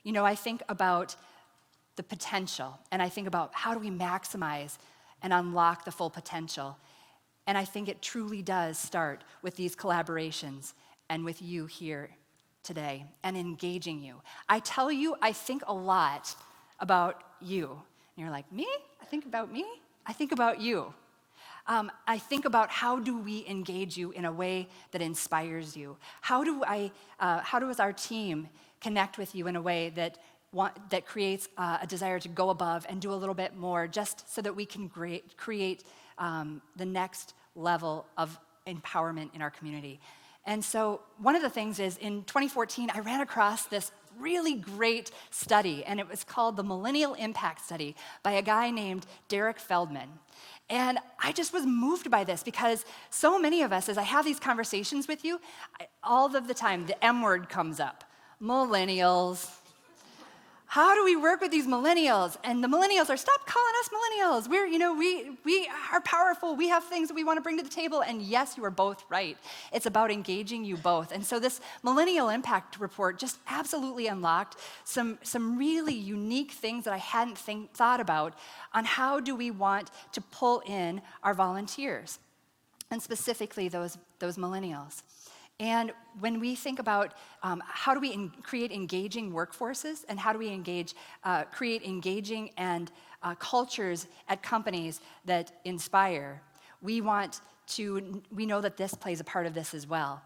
I think about the potential, and I think about how do we maximize and unlock the full potential. And I think it truly does start with these collaborations and with you here today and engaging you. I tell you, I think a lot about you. And you're like, me? I think about me? I think about you. I think about how do we engage you in a way that inspires you? How does our team connect with you in a way that creates a desire to go above and do a little bit more, just so that we can create the next level of empowerment in our community. And so one of the things is, in 2014, I ran across this really great study, and it was called the Millennial Impact Study by a guy named Derrick Feldmann. And I just was moved by this, because so many of us, as I have these conversations with you, all of the time, the M word comes up. Millennials. How do we work with these millennials? And the millennials are, stop calling us millennials. We are powerful. We have things that we want to bring to the table. And yes, you are both right. It's about engaging you both. And so this Millennial Impact Report just absolutely unlocked some really unique things that I hadn't thought about on how do we want to pull in our volunteers, and specifically those millennials. And when we think about how do we create engaging workforces, and how do we create engaging and cultures at companies that inspire, we know that this plays a part of this as well.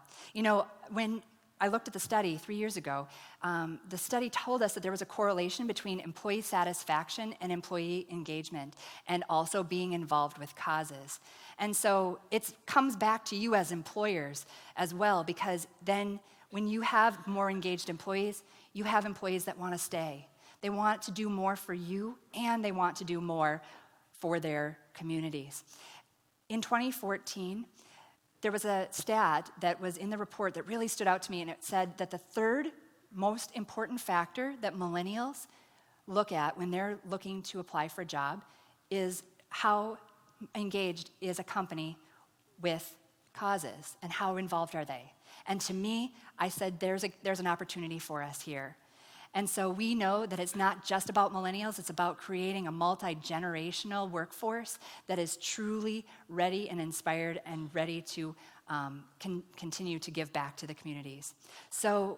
When I looked at the study 3 years ago, the study told us that there was a correlation between employee satisfaction and employee engagement, and also being involved with causes. And so it comes back to you as employers as well, because then when you have more engaged employees, you have employees that want to stay. They want to do more for you, and they want to do more for their communities. In 2014, there was a stat that was in the report that really stood out to me, and it said that the third most important factor that millennials look at when they're looking to apply for a job is how engaged is a company with causes, and how involved are they. And to me, I said there's an opportunity for us here. And so we know that it's not just about millennials, it's about creating a multi-generational workforce that is truly ready and inspired and ready to continue to give back to the communities. So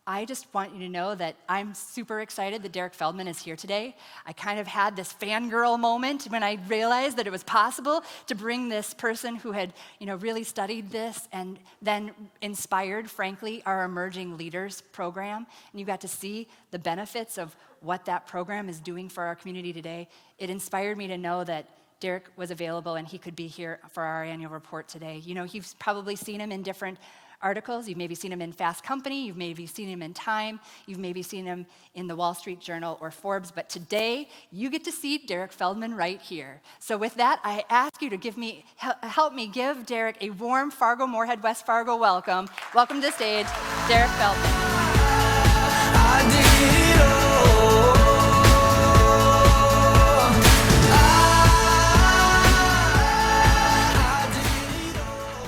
I just want you to know that I'm super excited that Derrick Feldmann is here today. I kind of had this fangirl moment when I realized that it was possible to bring this person who had, really studied this and then inspired, frankly, our Emerging Leaders program. And you got to see the benefits of what that program is doing for our community today. It inspired me to know that Derrick was available and he could be here for our annual report today. You've probably seen him in different articles. You've maybe seen him in Fast Company, you've maybe seen him in Time, you've maybe seen him in the Wall Street Journal or Forbes, but today you get to see Derrick Feldmann right here. So with that, I ask you to help me give Derrick a warm Fargo, Moorhead, West Fargo welcome. Welcome to the stage, Derrick Feldmann.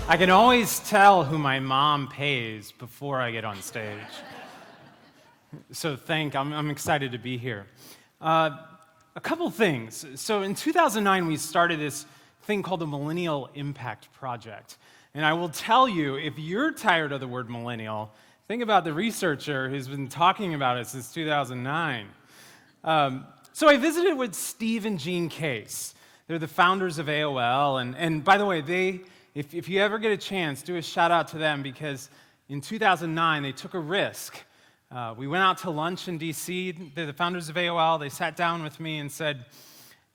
I can always tell who my mom pays before I get on stage. So I'm excited to be here. A couple things. So in 2009, we started this thing called the Millennial Impact Project. And I will tell you, if you're tired of the word millennial, think about the researcher who's been talking about it since 2009. So I visited with Steve and Jean Case. They're the founders of AOL. And by the way, if you ever get a chance, do a shout out to them, because in 2009, they took a risk. We went out to lunch in DC. They're the founders of AOL. They sat down with me and said,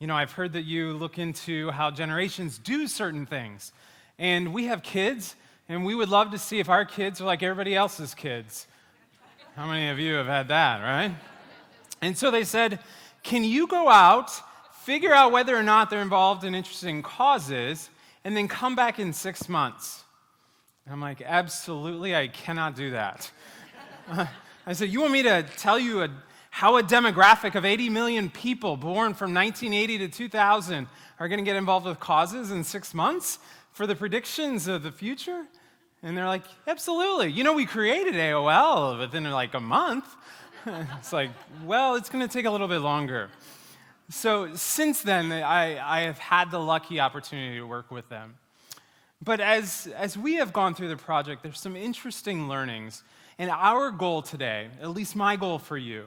I've heard that you look into how generations do certain things. And we have kids, and we would love to see if our kids are like everybody else's kids. How many of you have had that, right? And so they said, can you go out, figure out whether or not they're involved in interesting causes, and then come back in 6 months? And I'm like, absolutely, I cannot do that. I said, you want me to tell you how a demographic of 80 million people born from 1980 to 2000 are going to get involved with causes in 6 months for the predictions of the future? And they're like, absolutely. We created AOL within like a month. It's like, well, it's going to take a little bit longer. So since then, I have had the lucky opportunity to work with them. But as we have gone through the project, there's some interesting learnings. And our goal today, at least my goal for you,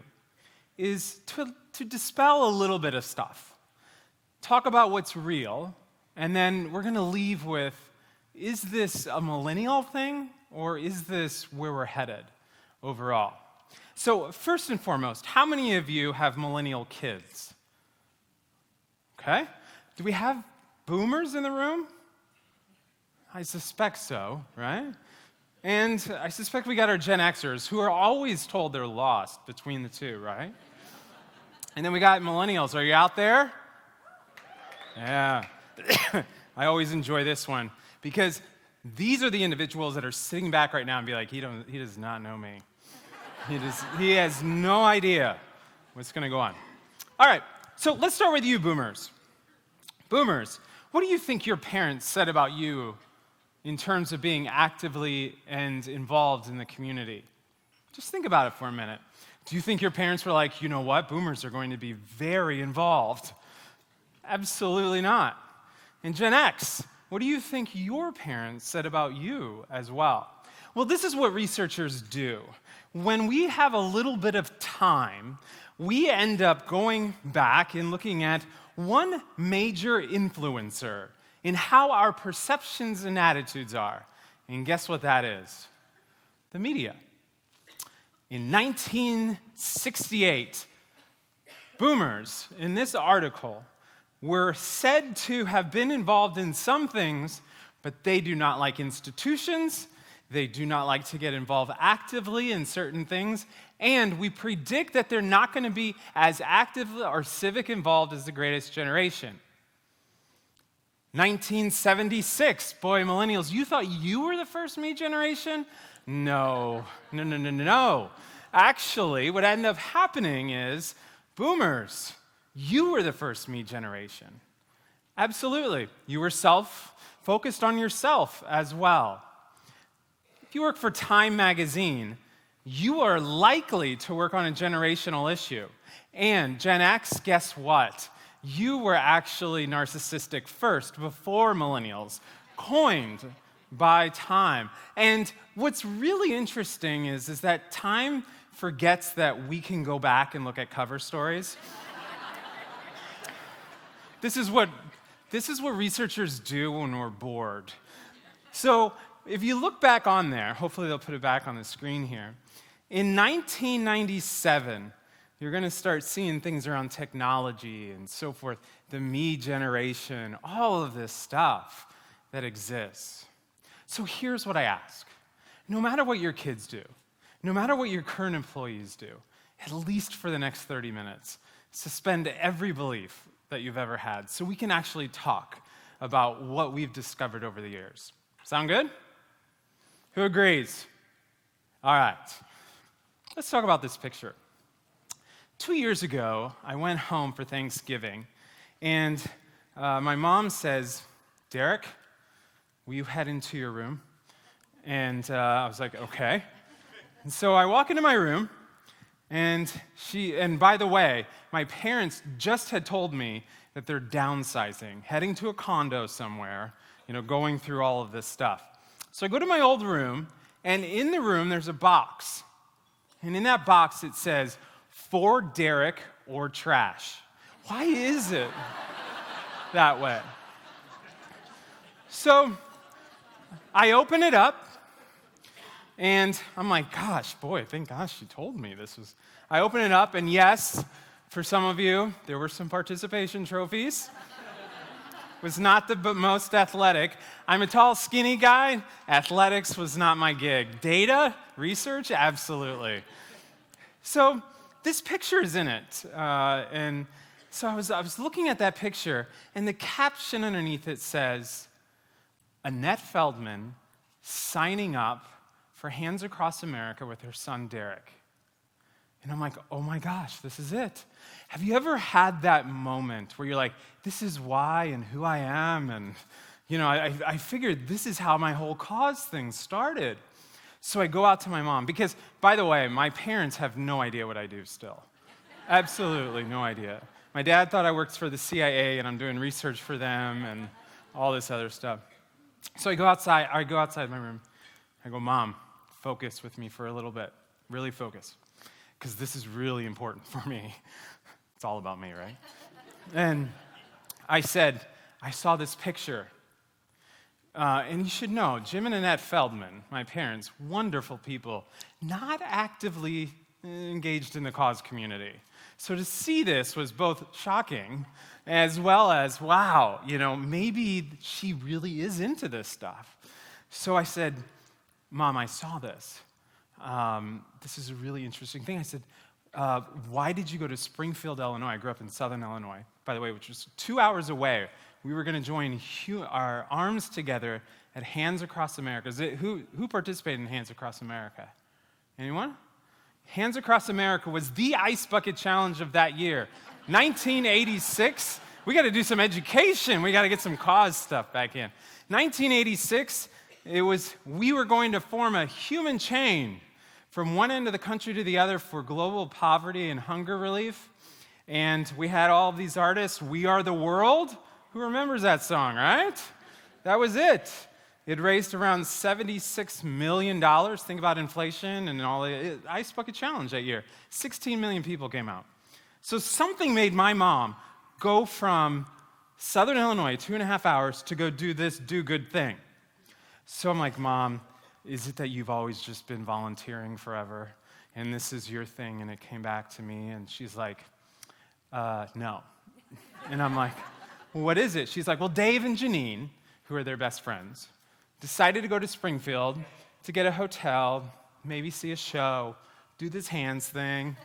is to dispel a little bit of stuff. Talk about what's real, and then we're going to leave with, is this a millennial thing, or is this where we're headed overall? So first and foremost, how many of you have millennial kids? Okay. Do we have boomers in the room? I suspect so, right? And I suspect we got our Gen Xers, who are always told they're lost between the two, right? And then we got millennials. Are you out there? Yeah. I always enjoy this one, because these are the individuals that are sitting back right now and be like, he does not know me. He has no idea what's going to go on. All right, so let's start with you, boomers. Boomers, what do you think your parents said about you in terms of being actively and involved in the community? Just think about it for a minute. Do you think your parents were like, you know what, boomers are going to be very involved? Absolutely not. And Gen X, what do you think your parents said about you as well? Well, this is what researchers do. When we have a little bit of time, we end up going back and looking at one major influencer in how our perceptions and attitudes are. And guess what that is? The media. In 1968, boomers in this article were said to have been involved in some things, but they do not like institutions, they do not like to get involved actively in certain things, and we predict that they're not going to be as active or civic involved as the greatest generation. 1976, boy, millennials, you thought you were the first me generation? No. Actually, what ended up happening is, boomers, you were the first me generation. Absolutely. You were focused on yourself as well. If you work for Time magazine, you are likely to work on a generational issue. And Gen X, guess what? You were actually narcissistic first, before millennials, coined by Time. And what's really interesting is that Time forgets that we can go back and look at cover stories. This is what researchers do when we're bored. So if you look back on there, hopefully they'll put it back on the screen here. In 1997, you're going to start seeing things around technology and so forth, the me generation, all of this stuff that exists. So here's what I ask. No matter what your kids do, no matter what your current employees do, at least for the next 30 minutes, suspend every belief that you've ever had so we can actually talk about what we've discovered over the years. Sound good? Who agrees? All right. Let's talk about this picture. 2 years ago, I went home for Thanksgiving, and my mom says, Derrick, will you head into your room? And I was like, okay. And so I walk into my room, and by the way, my parents just had told me that they're downsizing, heading to a condo somewhere, going through all of this stuff. So I go to my old room, and in the room there's a box. And in that box it says, for Derrick or trash. Why is it that way? So I open it up, and I'm like, gosh, boy, thank gosh she told me this was. I open it up, and yes, for some of you, there were some participation trophies. Was not the most athletic. I'm a tall, skinny guy. Athletics was not my gig. Data, research, absolutely. So this picture is in it, and so I was looking at that picture, and the caption underneath it says, Annette Feldmann signing up for Hands Across America with her son Derrick. And I'm like, oh my gosh, this is it. Have you ever had that moment where you're like, this is why and who I am, and I figured this is how my whole cause thing started. So I go out to my mom, because, by the way, my parents have no idea what I do still. Absolutely no idea. My dad thought I worked for the CIA and I'm doing research for them and all this other stuff. So I go outside my room. I go, Mom, focus with me for a little bit. Really focus. Because this is really important for me. It's all about me, right? And I said, I saw this picture. And you should know, Jim and Annette Feldmann, my parents, wonderful people, not actively engaged in the cause community. So to see this was both shocking as well as, wow, maybe she really is into this stuff. So I said, Mom, I saw this. This is a really interesting thing. I said, why did you go to Springfield, Illinois? I grew up in southern Illinois, by the way, which was 2 hours away. We were going to join our arms together at Hands Across America. Who participated in Hands Across America? Anyone? Hands Across America was the ice bucket challenge of that year. 1986, we got to do some education. We got to get some cause stuff back in. 1986, we were going to form a human chain from one end of the country to the other for global poverty and hunger relief. And we had all of these artists. We Are the World. Who remembers that song, right? That was it. It raised around $76 million. Think about inflation and all the Ice Bucket Challenge that year. 16 million people came out. So something made my mom go from southern Illinois, 2.5 hours, to go do this do-good thing. So I'm like, Mom, is it that you've always just been volunteering forever, and this is your thing, and it came back to me? And she's like, no. And I'm like, well, what is it? She's like, well, Dave and Janine, who are their best friends, decided to go to Springfield to get a hotel, maybe see a show, do this hands thing,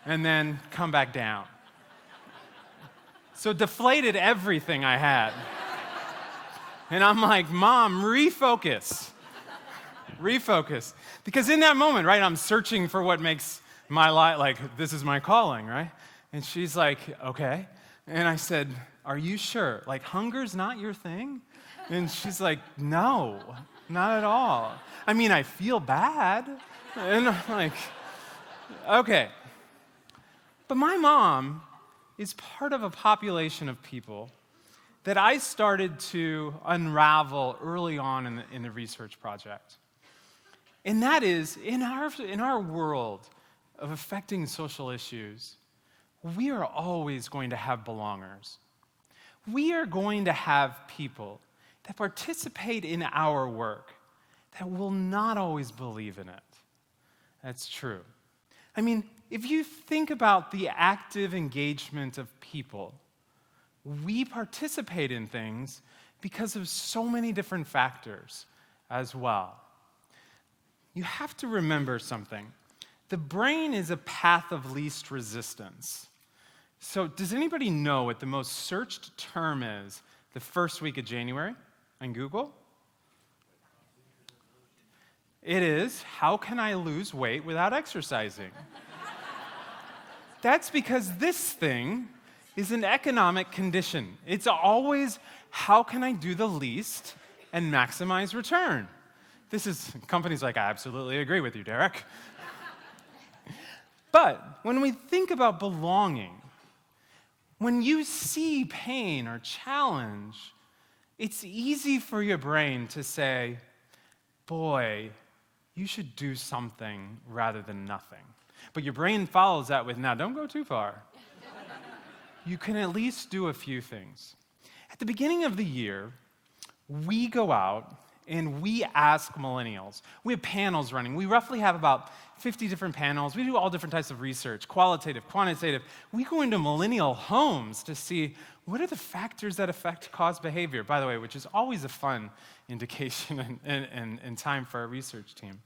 and then come back down. So deflated everything I had. And I'm like, Mom, refocus. Refocus. Because in that moment, right, I'm searching for what makes my life, like, this is my calling, right? And she's like, okay. And I said, are you sure? Like, hunger's not your thing? And she's like, no, not at all. I mean, I feel bad. And I'm like, okay. But my mom is part of a population of people that I started to unravel early on in the research project. And that is, in our world of affecting social issues, we are always going to have belongers. We are going to have people that participate in our work that will not always believe in it. That's true. I mean, if you think about the active engagement of people, we participate in things because of so many different factors as well. You have to remember something. The brain is a path of least resistance. So does anybody know what the most searched term is the first week of January on Google? It is, how can I lose weight without exercising? That's because this thing is an economic condition. It's always, how can I do the least and maximize return? This is, companies like, I absolutely agree with you, Derrick. But when we think about belonging, when you see pain or challenge, it's easy for your brain to say, boy, you should do something rather than nothing. But your brain follows that with, now don't go too far. You can at least do a few things. At the beginning of the year, we go out and we ask millennials. We have panels running. We roughly have about 50 different panels. We do all different types of research, qualitative, quantitative. We go into millennial homes to see what are the factors that affect cause behavior, by the way, which is always a fun indication and time for our research team.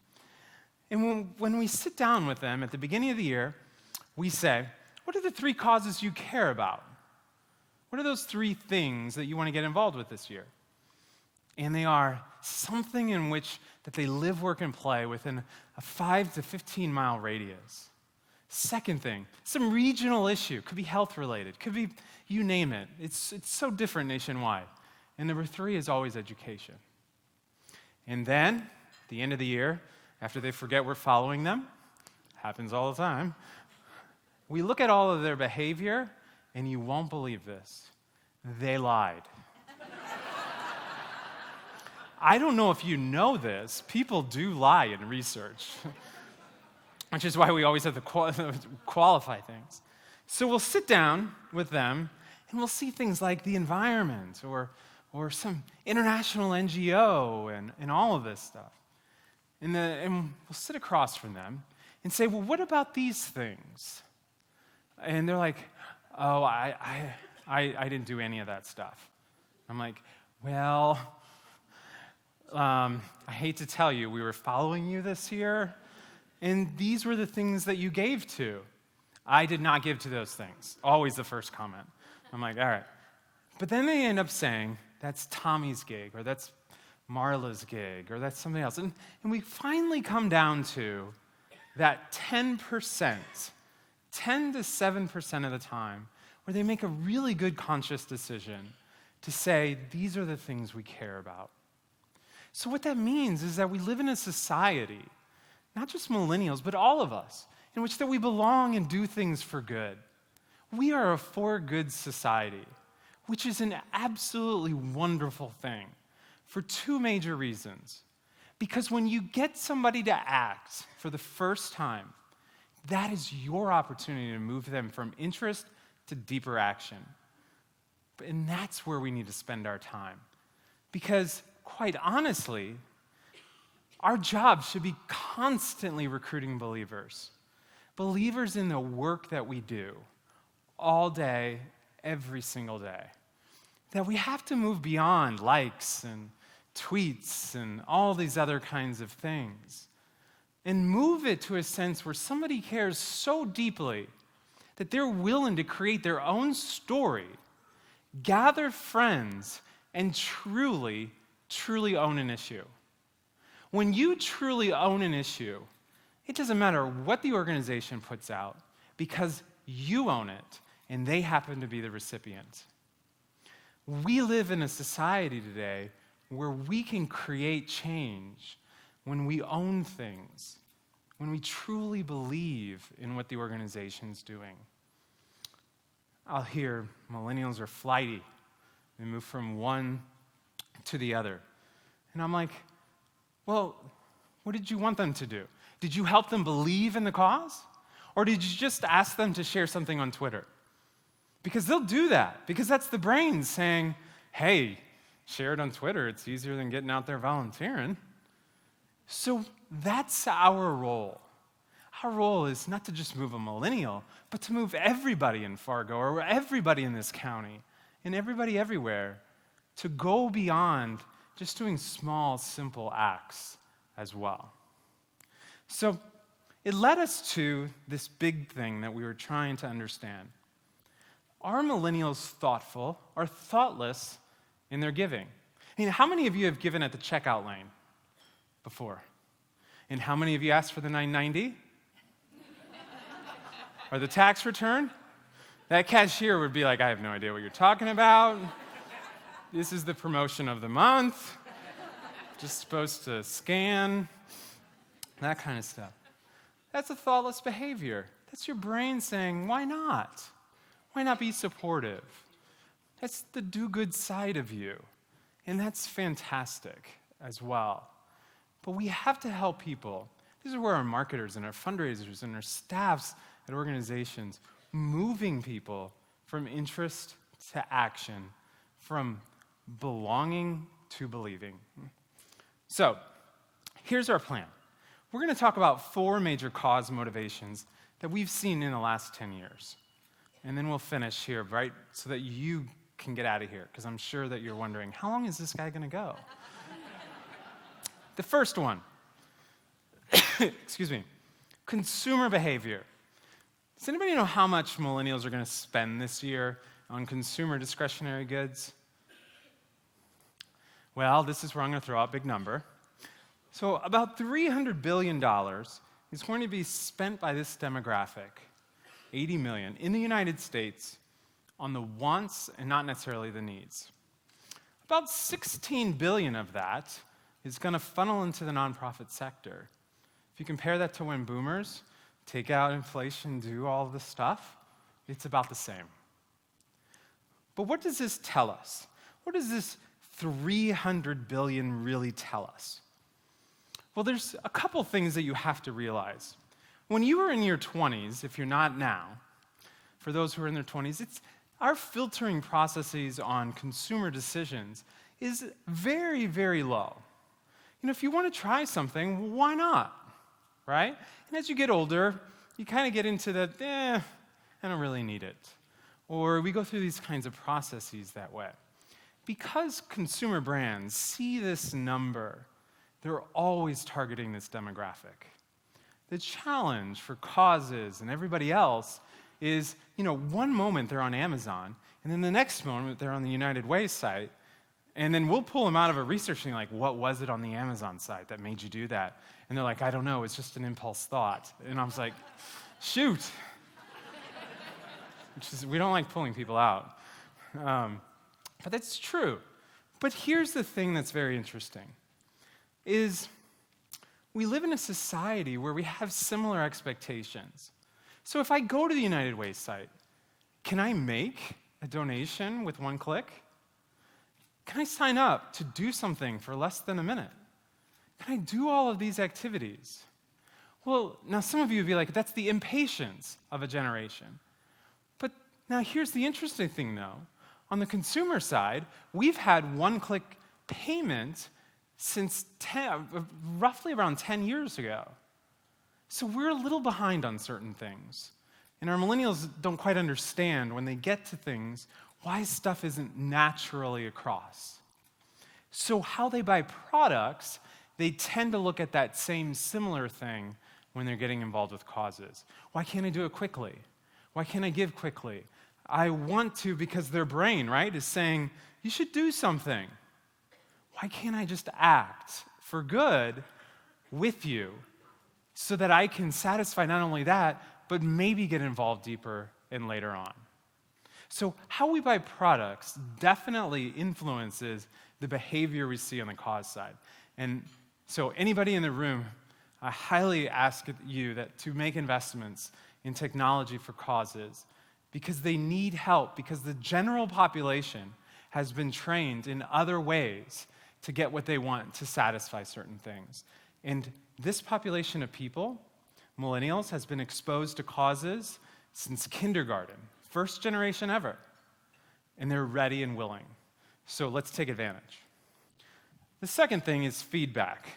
And when we sit down with them at the beginning of the year, we say, what are the 3 causes you care about? What are those 3 things that you want to get involved with this year? And they are something in which that they live, work, and play within a 5 to 15 mile radius. Second thing, some regional issue. Could be health related, could be you name it. It's so different nationwide. And number 3 is always education. And then, at the end of the year, after they forget we're following them, happens all the time, we look at all of their behavior, and you won't believe this. They lied. I don't know if you know this, people do lie in research, which is why we always have to qualify things. So we'll sit down with them, and we'll see things like the environment or some international NGO and all of this stuff. And we'll sit across from them and say, well, what about these things? And they're like, oh, I didn't do any of that stuff. I'm like, well, I hate to tell you, we were following you this year, and these were the things that you gave to. I did not give to those things. Always the first comment. I'm like, all right. But then they end up saying, that's Tommy's gig, or that's Marla's gig, or that's something else. And we finally come down to that 10%, 10 to 7% of the time, where they make a really good conscious decision to say, these are the things we care about. So what that means is that we live in a society, not just millennials, but all of us, in which that we belong and do things for good. We are a for good society, which is an absolutely wonderful thing for two major reasons. Because when you get somebody to act for the first time, that is your opportunity to move them from interest to deeper action. And that's where we need to spend our time. Because, quite honestly, our job should be constantly recruiting believers. Believers in the work that we do all day, every single day. That we have to move beyond likes and tweets and all these other kinds of things and move it to a sense where somebody cares so deeply that they're willing to create their own story, gather friends, and truly own an issue. When you truly own an issue, it doesn't matter what the organization puts out because you own it and they happen to be the recipient. We live in a society today where we can create change when we own things, when we truly believe in what the organization's doing. I'll hear millennials are flighty. They move from one to the other. And I'm like, well, what did you want them to do? Did you help them believe in the cause? Or did you just ask them to share something on Twitter? Because they'll do that, because that's the brain saying, hey, share it on Twitter, it's easier than getting out there volunteering. So that's our role. Our role is not to just move a millennial, but to move everybody in Fargo, or everybody in this county, and everybody everywhere, to go beyond just doing small, simple acts as well. So it led us to this big thing that we were trying to understand. Are millennials thoughtful or thoughtless in their giving? I mean, how many of you have given at the checkout lane before? And how many of you asked for the $9.90? Or the tax return? That cashier would be like, I have no idea what you're talking about. This is the promotion of the month. Just supposed to scan. That kind of stuff. That's a thoughtless behavior. That's your brain saying, why not? Why not be supportive? That's the do-good side of you. And that's fantastic as well. But we have to help people. This is where our marketers and our fundraisers and our staffs at organizations, moving people from interest to action, from belonging to believing. So, here's our plan. We're going to talk about 4 major cause motivations that we've seen in the last 10 years. And then we'll finish here, right, so that you can get out of here, because I'm sure that you're wondering, how long is this guy going to go? The first one, excuse me, consumer behavior. Does anybody know how much millennials are going to spend this year on consumer discretionary goods? Well, this is where I'm going to throw out a big number. So about $300 billion is going to be spent by this demographic, 80 million, in the United States on the wants and not necessarily the needs. About 16 billion of that is going to funnel into the nonprofit sector. you compare that to when boomers take out inflation, do all this stuff, it's about the same. But what does this tell us? What does this 300 billion really tell us? Well, there's a couple things that you have to realize. When you were in your 20s, if you're not now, for those who are in their 20s, our filtering processes on consumer decisions is very, very low. If you want to try something, why not, right? And as you get older, you kind of get into the, I don't really need it. Or we go through these kinds of processes that way. Because consumer brands see this number, they're always targeting this demographic. The challenge for causes and everybody else is, one moment they're on Amazon, and then the next moment they're on the United Way site, and then we'll pull them out of a research thing like, what was it on the Amazon site that made you do that? And they're like, I don't know, it's just an impulse thought. And I was like, shoot. We don't like pulling people out. But that's true. But here's the thing that's very interesting, is we live in a society where we have similar expectations. So if I go to the United Way site, can I make a donation with one click? Can I sign up to do something for less than a minute? Can I do all of these activities? Well, now some of you would be like, that's the impatience of a generation. But now here's the interesting thing, though. On the consumer side, we've had one-click payment since roughly around 10 years ago. So we're a little behind on certain things. And our millennials don't quite understand when they get to things why stuff isn't naturally across. So how they buy products, they tend to look at that same similar thing when they're getting involved with causes. Why can't I do it quickly? Why can't I give quickly? I want to because their brain, right, is saying, you should do something. Why can't I just act for good with you so that I can satisfy not only that, but maybe get involved deeper and later on? So how we buy products definitely influences the behavior we see on the cause side. And so anybody in the room, I highly ask you to make investments in technology for causes because they need help, because the general population has been trained in other ways to get what they want to satisfy certain things. And this population of people, millennials, has been exposed to causes since kindergarten, first generation ever, and they're ready and willing. So let's take advantage. The second thing is feedback.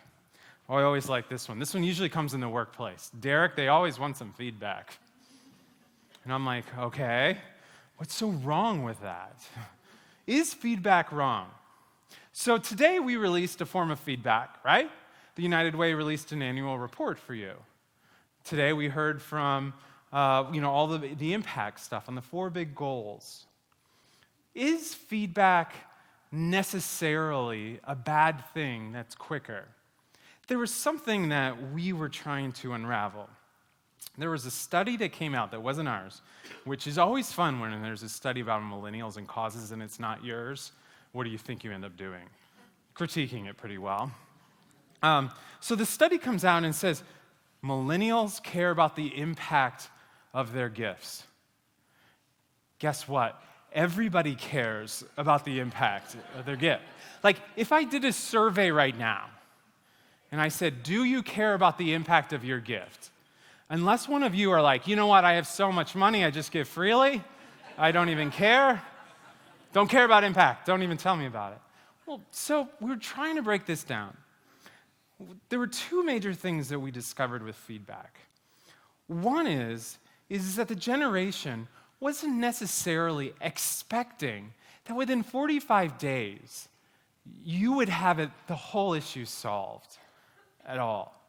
Oh, I always like this one. This one usually comes in the workplace. Derrick, they always want some feedback. And I'm like, okay, what's so wrong with that? Is feedback wrong? So today we released a form of feedback, right? The United Way released an annual report for you. Today we heard from all the impact stuff on the 4 big goals. Is feedback necessarily a bad thing that's quicker? There was something that we were trying to unravel. There was a study that came out that wasn't ours, which is always fun when there's a study about millennials and causes and it's not yours. What do you think you end up doing? Critiquing it pretty well. So the study comes out and says, millennials care about the impact of their gifts. Guess what? Everybody cares about the impact of their gift. Like, if I did a survey right now, and I said, do you care about the impact of your gift? Unless one of you are like, you know what, I have so much money, I just give freely, I don't even care. Don't care about impact, don't even tell me about it. Well, so we're trying to break this down. There were 2 major things that we discovered with feedback. One is that the generation wasn't necessarily expecting that within 45 days, you would have the whole issue solved at all.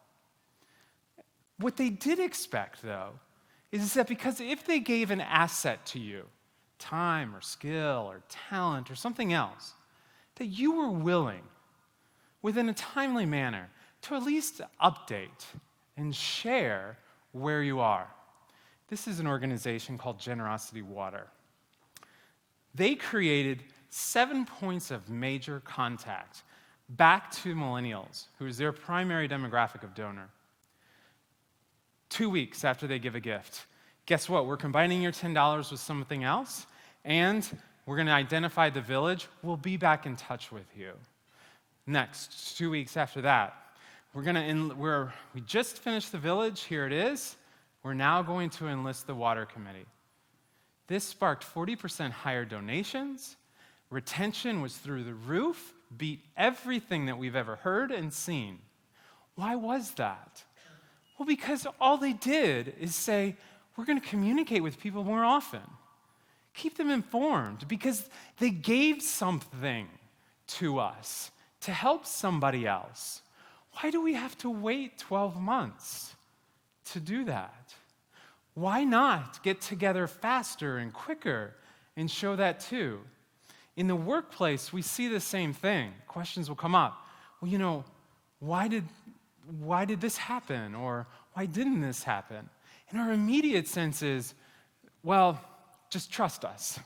What they did expect, though, is that because if they gave an asset to you, time or skill or talent or something else, that you were willing, within a timely manner, to at least update and share where you are. This is an organization called Generosity Water. They created 7 points of major contact back to millennials, who is their primary demographic of donor. 2 weeks after they give a gift. Guess what? We're combining your $10 with something else, and we're going to identify the village. We'll be back in touch with you. Next, 2 weeks after that, we just finished the village. Here it is. We're now going to enlist the water committee. This sparked 40% higher donations. Retention was through the roof, beat everything that we've ever heard and seen. Why was that? Well, because all they did is say, we're going to communicate with people more often. Keep them informed, because they gave something to us to help somebody else. Why do we have to wait 12 months to do that? Why not get together faster and quicker and show that too? In the workplace, we see the same thing. Questions will come up. Well, why did this happen? Or why didn't this happen? And our immediate sense is, well, just trust us.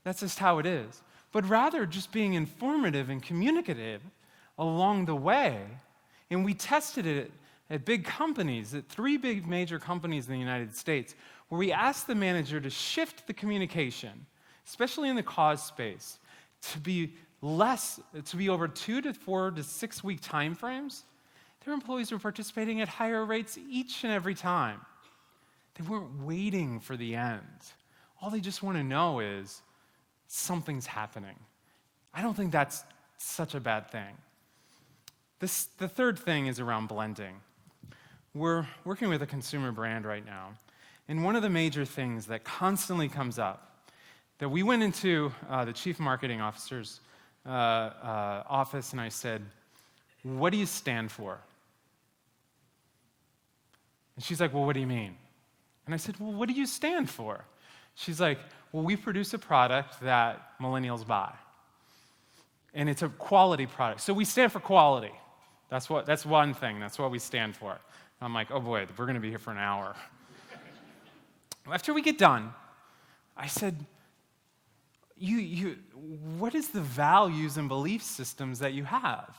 That's just how it is. But rather just being informative and communicative along the way. And we tested it at big companies, at 3 big major companies in the United States, where we asked the manager to shift the communication, especially in the cause space, to be over 2 to 4 to 6 week time frames. Their employees were participating at higher rates each and every time. They weren't waiting for the end. All they just want to know is something's happening. I don't think that's such a bad thing. The third thing is around blending. We're working with a consumer brand right now, and one of the major things that constantly comes up, that we went into the chief marketing officer's office, and I said, what do you stand for? And she's like, well, what do you mean? And I said, well, what do you stand for? She's like, well, we produce a product that millennials buy. And it's a quality product. So we stand for quality. That's one thing. That's what we stand for. I'm like, oh boy, we're going to be here for an hour. After we get done, I said, what is the values and belief systems that you have?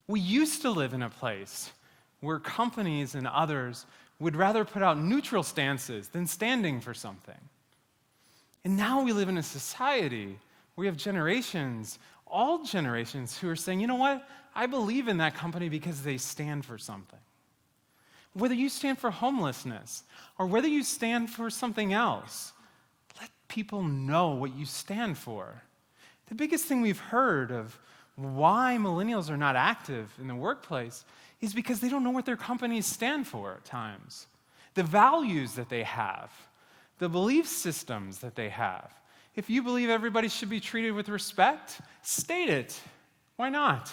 We used to live in a place where companies and others would rather put out neutral stances than standing for something. And now we live in a society where we have generations, all generations, who are saying, you know what? I believe in that company because they stand for something. Whether you stand for homelessness or whether you stand for something else, let people know what you stand for. The biggest thing we've heard of why millennials are not active in the workplace is because they don't know what their companies stand for at times. The values that they have, the belief systems that they have. If you believe everybody should be treated with respect, state it. Why not?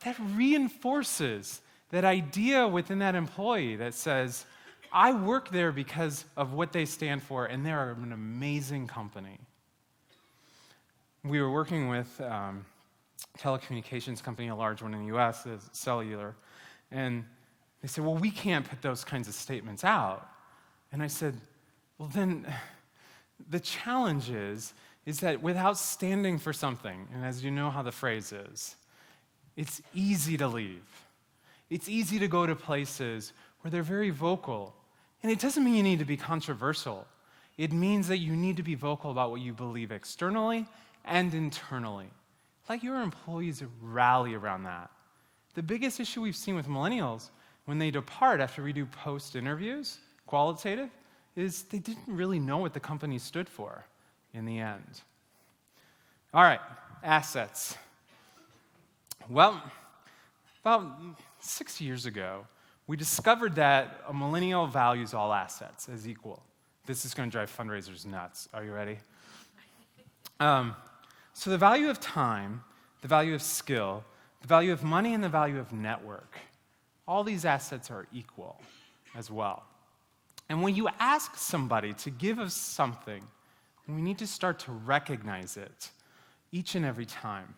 That reinforces that idea within that employee that says, I work there because of what they stand for, and they're an amazing company. We were working with a telecommunications company, a large one in the US, cellular, and they said, well, we can't put those kinds of statements out. And I said, well, then the challenge is that without standing for something, and as you know how the phrase is, it's easy to leave. It's easy to go to places where they're very vocal. And it doesn't mean you need to be controversial. It means that you need to be vocal about what you believe externally and internally. Let your employees rally around that. The biggest issue we've seen with millennials when they depart after we do post-interviews, qualitative, is they didn't really know what the company stood for in the end. All right, assets. Well, about 6 years ago, we discovered that a millennial values all assets as equal. This is going to drive fundraisers nuts. Are you ready? So the value of time, the value of skill, the value of money, and the value of network, all these assets are equal as well. And when you ask somebody to give us something, we need to start to recognize it each and every time.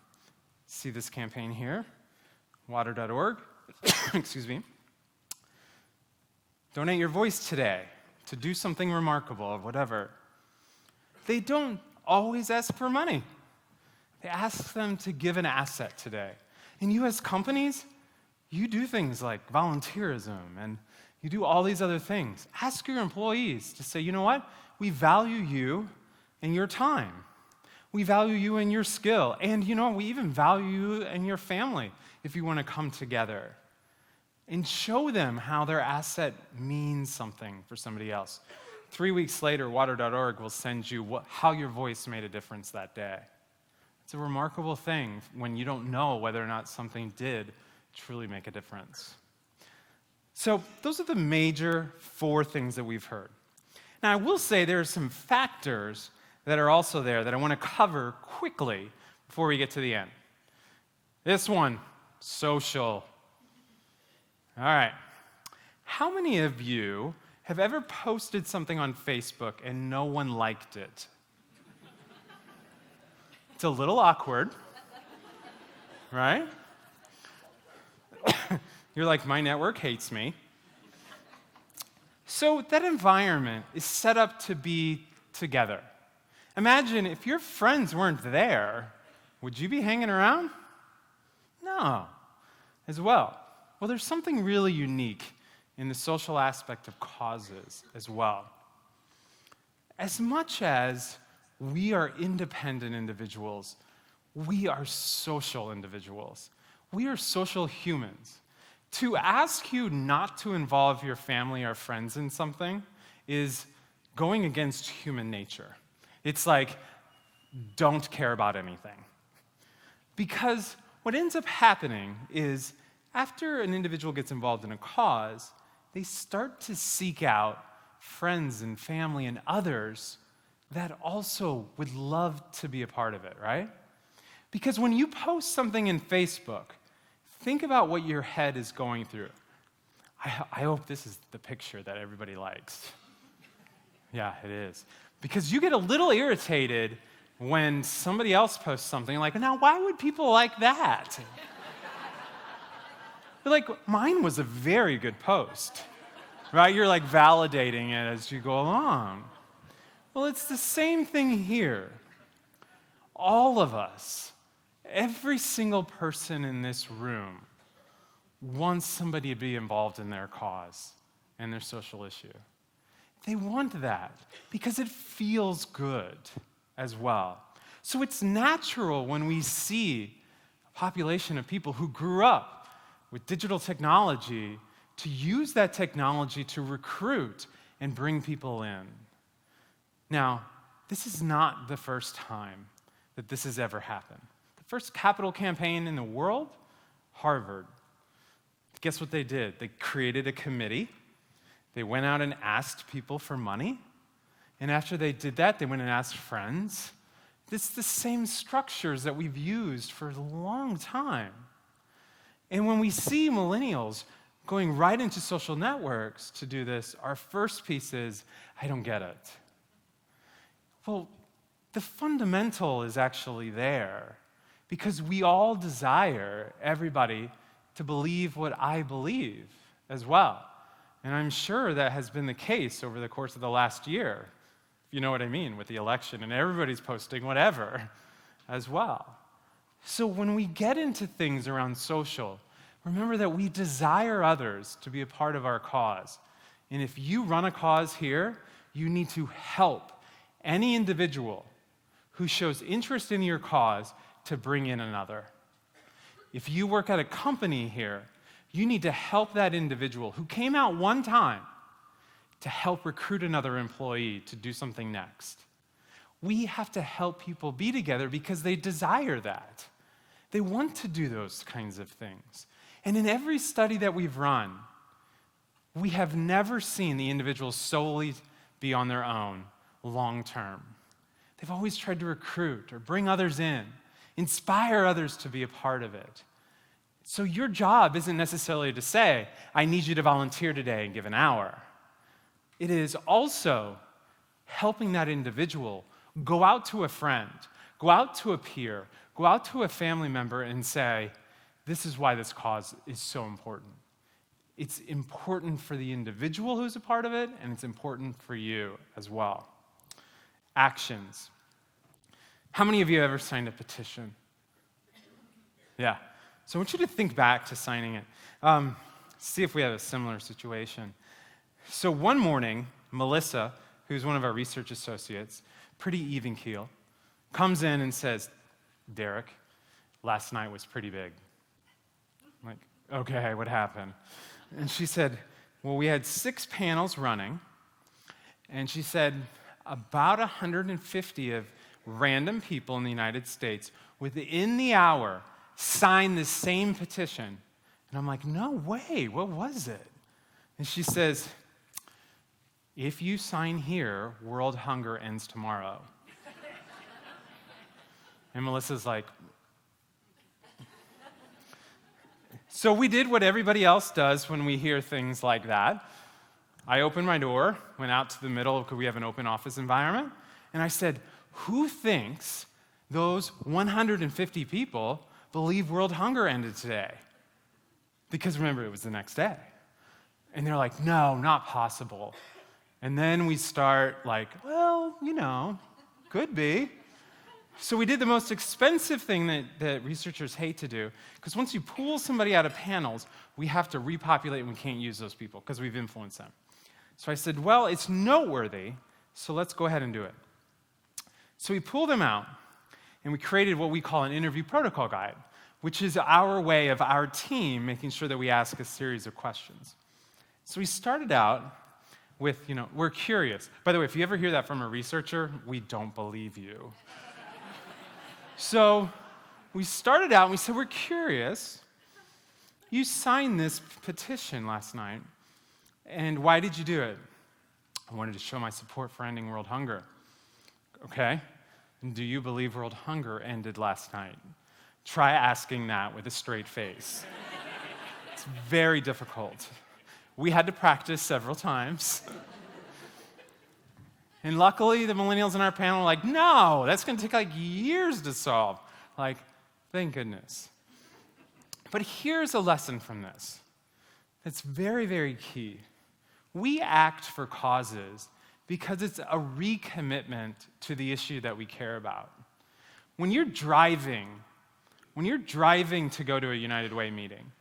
See this campaign here, water.org. Excuse me. Donate your voice today to do something remarkable or whatever. They don't always ask for money. They ask them to give an asset today. And you as companies, you do things like volunteerism and You do all these other things. Ask your employees to say, you know what? We value you and your time. We value you and your skill. And you know what? We even value you and your family if you want to come together. And show them how their asset means something for somebody else. 3 weeks later, water.org will send you how your voice made a difference that day. It's a remarkable thing when you don't know whether or not something did truly make a difference. So those are the major 4 things that we've heard. Now, I will say there are some factors that are also there that I want to cover quickly before we get to the end. This one, social. All right. How many of you have ever posted something on Facebook and no one liked it? It's a little awkward, right? You're like, my network hates me. So that environment is set up to be together. Imagine if your friends weren't there, would you be hanging around? No, as well. Well, there's something really unique in the social aspect of causes as well. As much as we are independent individuals, we are social individuals. We are social humans. To ask you not to involve your family or friends in something is going against human nature. It's like, don't care about anything. Because what ends up happening is after an individual gets involved in a cause, they start to seek out friends and family and others that also would love to be a part of it, right? Because when you post something in Facebook, think about what your head is going through. I hope this is the picture that everybody likes. Yeah, it is. Because you get a little irritated when somebody else posts something like, now why would people like that? But like, mine was a very good post, right? You're like validating it as you go along. Well, it's the same thing here. All of us, every single person in this room wants somebody to be involved in their cause and their social issue. They want that because it feels good as well. So it's natural when we see a population of people who grew up with digital technology to use that technology to recruit and bring people in. Now, this is not the first time that this has ever happened. The first capital campaign in the world, Harvard. Guess what they did? They created a committee. They went out and asked people for money. And after they did that, they went and asked friends. It's the same structures that we've used for a long time. And when we see millennials going right into social networks to do this, our first piece is, I don't get it. Well, the fundamental is actually there because we all desire everybody to believe what I believe as well. And I'm sure that has been the case over the course of the last year, if you know what I mean, with the election, and everybody's posting whatever as well. So when we get into things around social, remember that we desire others to be a part of our cause. And if you run a cause here, you need to help any individual who shows interest in your cause to bring in another. If you work at a company here, you need to help that individual who came out one time to help recruit another employee to do something next. We have to help people be together because they desire that. They want to do those kinds of things. And in every study that we've run, we have never seen the individuals solely be on their own long term. They've always tried to recruit or bring others in, inspire others to be a part of it. So your job isn't necessarily to say, I need you to volunteer today and give an hour. It is also helping that individual go out to a friend, go out to a peer, go out to a family member and say, this is why this cause is so important. It's important for the individual who's a part of it, and it's important for you as well. Actions. How many of you have ever signed a petition? Yeah. So I want you to think back to signing it. See if we have a similar situation. So one morning, Melissa, who's one of our research associates, pretty even keel, comes in and says, Derrick, last night was pretty big. I'm like, okay, what happened? And she said, well, we had 6 panels running, and she said about 150 of random people in the United States within the hour signed the same petition. And I'm like, no way, what was it? And she says, if you sign here, world hunger ends tomorrow. And Melissa's like, so we did what everybody else does when we hear things like that. I opened my door, went out to the middle because we have an open office environment, and I said, who thinks those 150 people believe world hunger ended today? Because remember, it was the next day. And they're like, no, not possible. And then we start like, well, could be. So we did the most expensive thing that researchers hate to do, because once you pull somebody out of panels, we have to repopulate and we can't use those people because we've influenced them. So I said, well, it's noteworthy, so let's go ahead and do it. So we pulled them out, and we created what we call an interview protocol guide, which is our way of our team making sure that we ask a series of questions. So we started out with, we're curious. By the way, if you ever hear that from a researcher, we don't believe you. So we started out and we said, we're curious. You signed this petition last night, and why did you do it? I wanted to show my support for ending world hunger. Okay, and do you believe world hunger ended last night? Try asking that with a straight face. It's very difficult. We had to practice several times. And luckily, the millennials in our panel were like, no, that's going to take like years to solve. Like, thank goodness. But here's a lesson from this that's very, very key. We act for causes because it's a recommitment to the issue that we care about. When you're driving to go to a United Way meeting,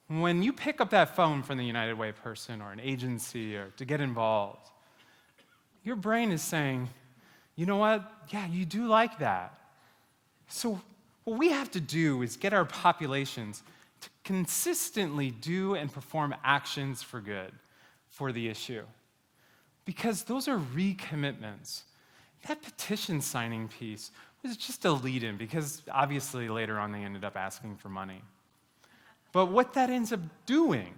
when you pick up that phone from the United Way person or an agency or to get involved, your brain is saying, you know what? Yeah, you do like that. So what we have to do is get our populations to consistently do and perform actions for good for the issue. Because those are recommitments. That petition signing piece was just a lead-in, because obviously later on they ended up asking for money. But what that ends up doing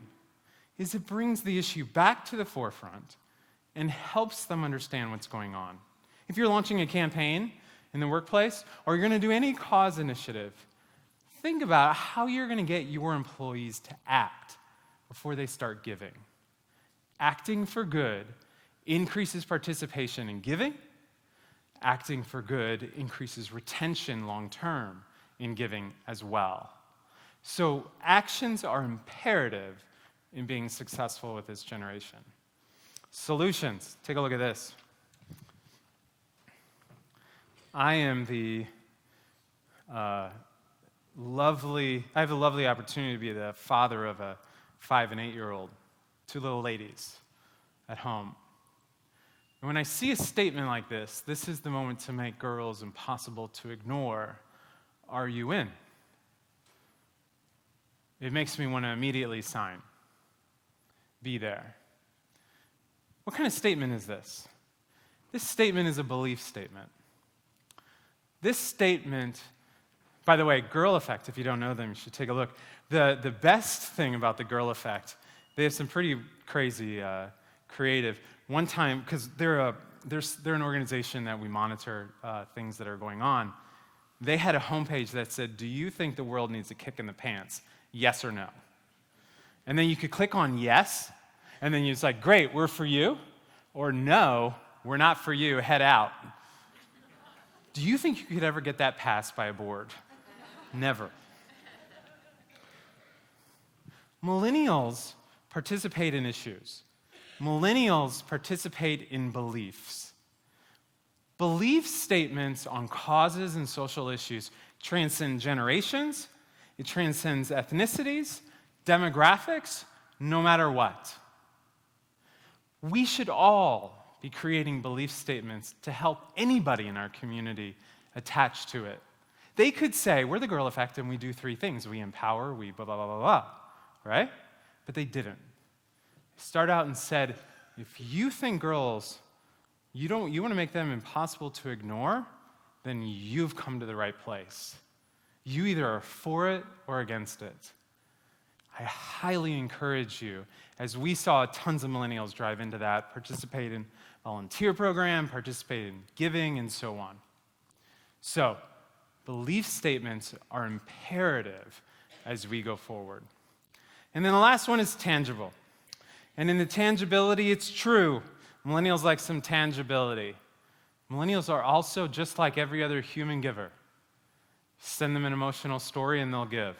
is it brings the issue back to the forefront and helps them understand what's going on. If you're launching a campaign in the workplace, or you're going to do any cause initiative, think about how you're going to get your employees to act before they start giving. Acting for good increases participation in giving. Acting for good increases retention long-term in giving as well. So actions are imperative in being successful with this generation. Solutions. Take a look at this. I have the lovely opportunity to be the father of a 5 and 8-year-old, 2 little ladies at home. And when I see a statement like this is the moment to make girls impossible to ignore. Are you in? It makes me want to immediately sign. Be there. What kind of statement is this? This statement is a belief statement. This statement, by the way, Girl Effect, if you don't know them, you should take a look. The best thing about the Girl Effect, they have some pretty crazy creative. One time, because they're an organization that we monitor things that are going on, they had a homepage that said, do you think the world needs a kick in the pants? Yes or no? And then you could click on yes, and then it's like, great, we're for you, or no, we're not for you, head out. Do you think you could ever get that passed by a board? Never. Millennials participate in issues. Millennials participate in beliefs. Belief statements on causes and social issues transcend generations, it transcends ethnicities, demographics, no matter what. We should all be creating belief statements to help anybody in our community attach to it. They could say, we're the girl effect and we do 3 things. We empower, we blah, blah, blah, blah, blah, right? But they didn't. They started out and said, if you think girls, you want to make them impossible to ignore, then you've come to the right place. You either are for it or against it. I highly encourage you, as we saw tons of millennials drive into that, participate in volunteer program, participate in giving, and so on. So, belief statements are imperative as we go forward. And then the last one is tangible. And in the tangibility, it's true. Millennials like some tangibility. Millennials are also just like every other human giver. Send them an emotional story and they'll give.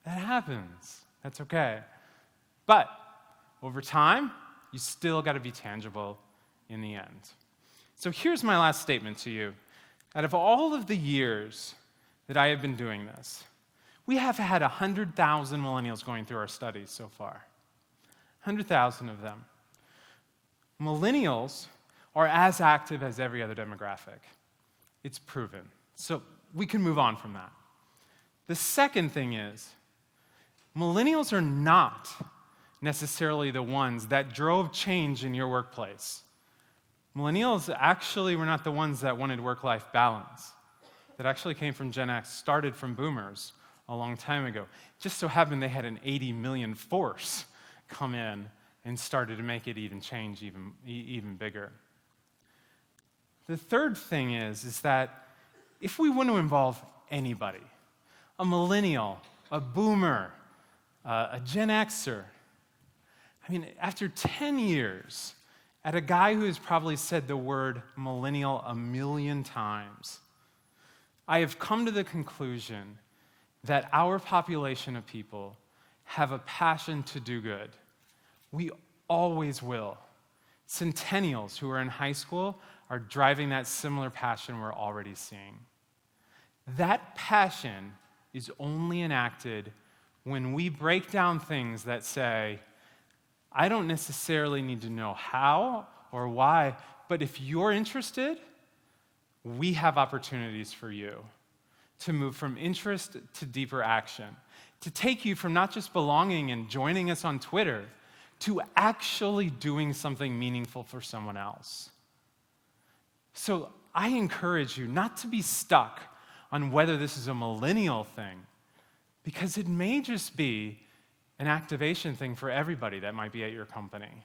That happens. That's okay. But over time, you still got to be tangible in the end. So here's my last statement to you. Out of all of the years that I have been doing this, we have had 100,000 millennials going through our studies so far. 100,000 of them. Millennials are as active as every other demographic. It's proven. So we can move on from that. The second thing is, millennials are not necessarily the ones that drove change in your workplace. Millennials actually were not the ones that wanted work-life balance. That actually came from Gen X, started from boomers a long time ago. Just so happened they had an 80 million force come in and started to make it even bigger. The third thing is that if we want to involve anybody, a millennial, a boomer, a Gen Xer, after 10 years, at a guy who has probably said the word millennial 1,000,000 times, I have come to the conclusion that our population of people have a passion to do good. We always will. Centennials who are in high school are driving that similar passion we're already seeing. That passion is only enacted when we break down things that say, I don't necessarily need to know how or why, but if you're interested, we have opportunities for you to move from interest to deeper action, to take you from not just belonging and joining us on Twitter to actually doing something meaningful for someone else. So I encourage you not to be stuck on whether this is a millennial thing, because it may just be an activation thing for everybody that might be at your company.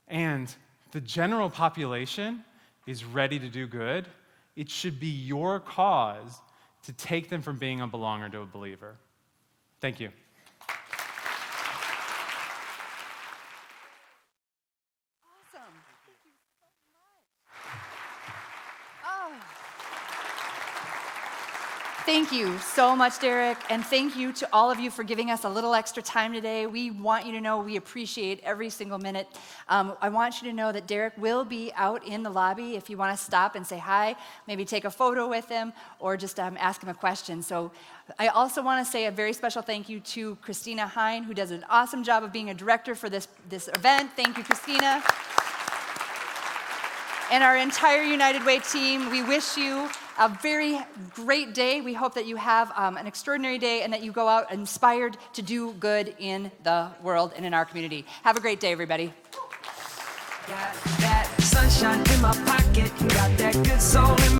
And the general population is ready to do good. It should be your cause to take them from being a belonger to a believer. Thank you. Awesome. Thank you so much. Oh. Thank you so much, Derrick, and thank you to all of you for giving us a little extra time today. We want you to know we appreciate every single minute. I want you to know that Derrick will be out in the lobby if you want to stop and say hi, maybe take a photo with him, or just ask him a question. So I also want to say a very special thank you to Christina Hine, who does an awesome job of being a director for this event. Thank you, Christina. And our entire United Way team, we wish you a very great day. We hope that you have an extraordinary day and that you go out inspired to do good in the world and in our community. Have a great day, everybody. Got that sunshine in my pocket, got that good soul in